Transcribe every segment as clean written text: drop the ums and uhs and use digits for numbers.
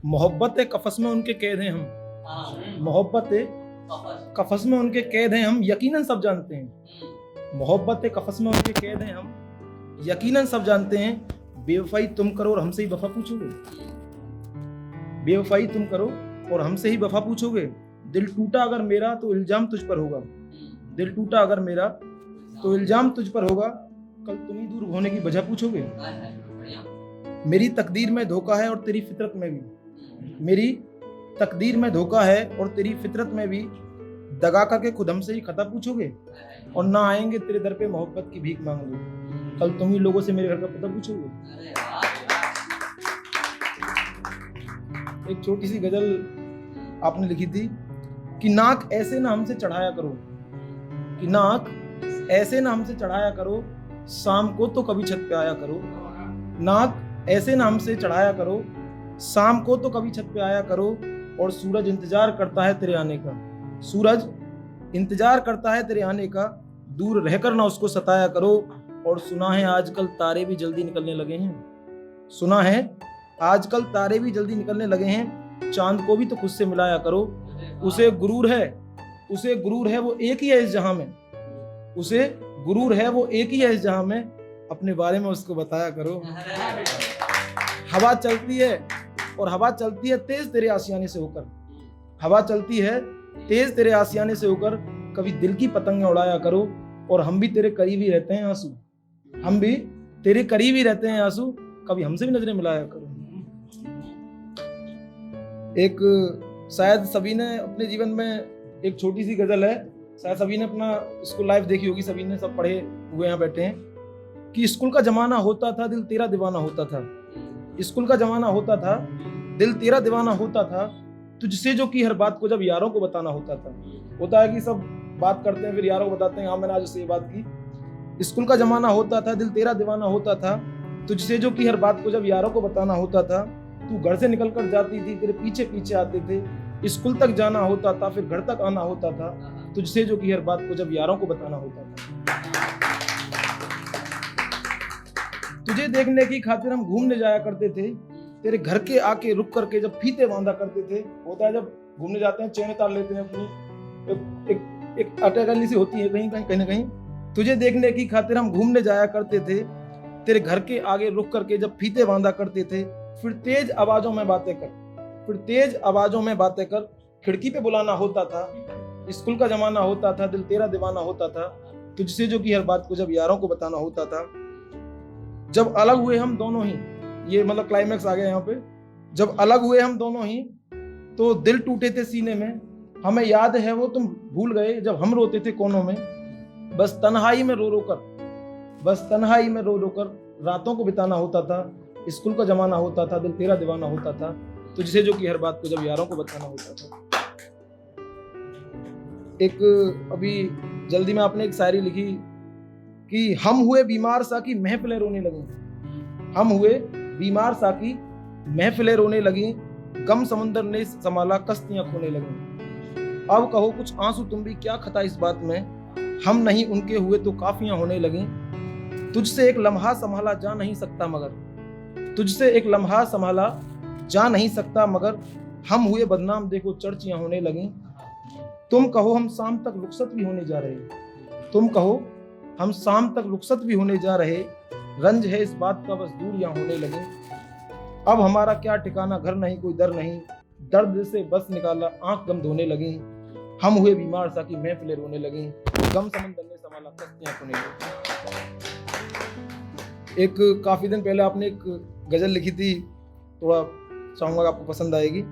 मोहब्बत कफस में उनके कैद हैं हम। मोहब्बत कफस में उनके कैद हैं हम, यकीनन सब जानते हैं। मोहब्बत कफस में उनके कैद हैं हम, यकीनन सब जानते हैं। बेवफाई तुम करो और हमसे ही वफा पूछोगे। बेवफाई तुम करो और हमसे ही वफा पूछोगे। दिल टूटा अगर मेरा तो इल्जाम तुझ पर होगा। दिल टूटा अगर मेरा तो इल्जाम तुझ पर होगा। कल तुम ही दूर होने की वजह पूछोगे। मेरी तकदीर में धोखा है और तेरी फितरत में भी। मेरी तकदीर में धोखा है और तेरी फितरत में भी। दगा करके खुद हमसे ही खता पूछोगे और ना आएंगे तेरे दर पे मोहब्बत की भीख मांगोगे। कल तुम ही लोगों से मेरे घर का पता पूछोगे। एक छोटी सी गजल आपने लिखी थी कि नाक ऐसे ना हमसे चढ़ाया करो, कि नाक ऐसे ना हमसे चढ़ाया करो, शाम को तो कभी छत पे आया करो। नाक ऐसे ना हमसे चढ़ाया करो, शाम को तो कभी छत पे आया करो। और सूरज इंतजार करता है तेरे आने का। सूरज इंतजार करता है तेरे आने का, दूर रहकर ना उसको सताया करो। और सुना है आजकल तारे भी जल्दी निकलने लगे हैं। सुना है आजकल तारे भी जल्दी निकलने लगे हैं। चांद को भी तो खुद से मिलाया करो। उसे गुरूर है वो एक ही है इस जहां में। उसे गुरूर है वो एक ही है इस जहां में। अपने बारे में उसको बताया करो। हवा चलती है और हवा चलती है तेज तेरे आशियाने से होकर। हवा चलती है तेज तेरे आशियाने से होकर। कभी दिल की पतंगें उड़ाया करो। और हम भी तेरे करीब ही रहते हैं आंसू। हम भी तेरे करीब ही रहते हैं आंसू। कभी हमसे भी नजरें मिलाया करो। एक शायद सभी ने अपने जीवन में एक छोटी सी गजल है, शायद सभी ने अपना स्कूल लाइफ देखी होगी, सभी ने सब पढ़े हुए यहाँ बैठे हैं कि स्कूल का जमाना होता था दिल तेरा दीवाना होता था। स्कूल का जमाना होता था दिल तेरा दीवाना होता था। तुझसे जो की हर बात को जब यारों को बताना होता था। होता है कि सब बात करते हैं फिर यारों को बताते हैं, हाँ मैंने आज उससे ये बात की। स्कूल का जमाना होता था दिल तेरा दीवाना होता था। तुझसे जो की हर बात को जब यारों को बताना होता था। तू घर से निकल कर जाती थी, तेरे पीछे पीछे आते थे। स्कूल तक जाना होता था फिर घर तक आना होता था। तुझसे जो की हर बात को जब यारों को बताना होता था। तुझे देखने की खातिर हम घूमने जाया करते थे। तेरे घर के आके रुक करके जब फीते बांधा करते थे। होता है जब घूमने जाते हैं चेन उतार लेते हैं अपनी, एक अटकली सी होती है कहीं ना कहीं। तुझे देखने की खातिर हम घूमने जाया करते थे। तेरे घर के आगे रुक करके जब फीते बांधा करते थे। फिर तेज आवाजों में बातें कर खिड़की पे बुलाना होता था। स्कूल का जमाना होता था दिल तेरा दीवाना होता था। तुझसे जो की हर बात को जब यारों को बताना होता था। जब अलग हुए हम दोनों ही, ये मतलब क्लाइमैक्स आ गया यहाँ पे। जब अलग हुए हम दोनों ही तो दिल टूटे थे सीने में। हमें याद है वो तुम भूल गए जब हम रोते थे कोनों में। बस तन्हाई में रो रो कर रातों को बिताना होता था। स्कूल का जमाना होता था दिल तेरा दीवाना होता था। तुझसे जो की हर बात को जब यारों को बताना होता था। एक अभी जल्दी में आपने एक शायरी लिखी कि हम हुए बीमार सा की महफिलें रोने लगी। हम हुए बीमार सा की महफिलें रोने लगी। गम समुंदर ने संभाला कश्तियां खोने लगी। अब कहो कुछ आंसू तुम भी, क्या खता इस बात में। हम नहीं उनके हुए तो काफियां होने लगी। तुझसे एक लम्हा संभाला जा नहीं सकता मगर। तुझसे एक लम्हा संभाला जा नहीं सकता मगर। हम हुए बदनाम देखो चर्चियां होने लगी। तुम कहो हम शाम तक रुखसत भी होने जा रहे। तुम कहो हम शाम तक रुखसत भी होने जा रहे। रंज है इस बात का बस दूरियां होने लगी। अब हमारा क्या ठिकाना, घर नहीं कोई दर नहीं। दर्द से बस निकाला आंख गम धोने लगी। हम हुए बीमार सा की महफिलें रोने लगी। गम समंदर ने संभाला कश्तियां खोने लगी। एक काफी दिन पहले आपने एक गजल लिखी थी, थोड़ा चाहूंगा आपको पसंद आएगी।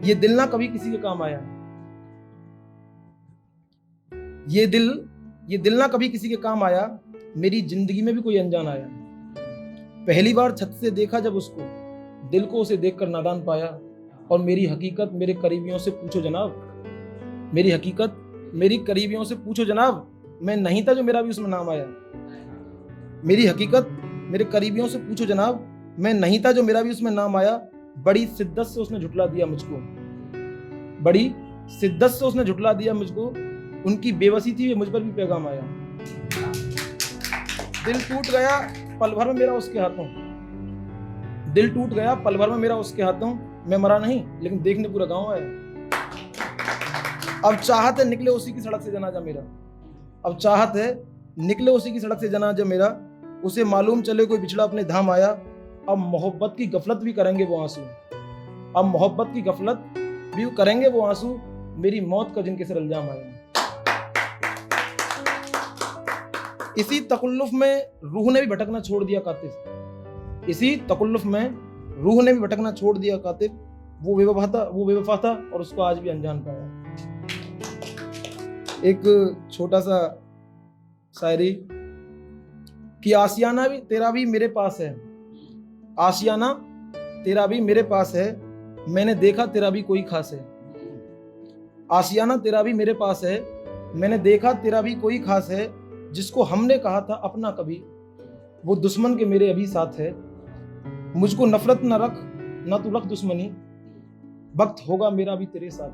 ये दिल ना कभी किसी के काम आया। ये दिल ना कभी किसी के काम आया। मेरी जिंदगी में भी कोई अनजान आया। पहली बार छत से देखा जब उसको, दिल को उसे देखकर नादान पाया। और मेरी हकीकत मेरे करीबियों से पूछो जनाब। मेरी हकीकत मेरी करीबियों से पूछो जनाब। मैं नहीं था जो मेरा भी उसमें नाम आया। मेरी हकीकत मेरे करीबियों से पूछो जनाब। मैं नहीं था जो मेरा भी उसमें नाम आया। बड़ी शिद्दत से उसने झुठला दिया मुझको। बड़ी शिद्दत से उसने झुठला दिया मुझको। उनकी बेबसी थी मुझ पर भी पैगाम आया। दिल टूट गया पल भर में मेरा उसके हाथों। दिल टूट गया पल भर में मेरा उसके हाथों। मैं मरा नहीं, लेकिन देखने पूरा गांव आया। अब चाहत है निकले उसी की सड़क से जनाजा मेरा, अब चाहत है निकले उसी की सड़क से जनाजा मेरा, उसे मालूम चले कोई बिछड़ा अपने धाम आया। अब मोहब्बत की गफलत भी करेंगे वो आंसू, अब मोहब्बत की गफलत भी करेंगे वो आंसू, मेरी मौत का जिनके सर इल्जाम आया। इसी तकल्लुफ में रूह ने भी भटकना छोड़ दिया कातिब, इसी तकल्लुफ में रूह ने भी भटकना छोड़ दिया कातिब। वो बेवफा था और उसको आज भी अनजान पाया। एक छोटा सा शायरी कि आशियाना भी तेरा भी मेरे पास है, आशियाना तेरा भी मेरे पास है, मैंने देखा तेरा भी कोई खास है। आशियाना तेरा भी मेरे पास है, मैंने देखा तेरा भी कोई खास है, जिसको हमने कहा था अपना कभी, वो दुश्मन के मेरे अभी साथ है। मुझको नफरत न रख, न तू रख दुश्मनी, वक्त होगा मेरा भी तेरे साथ।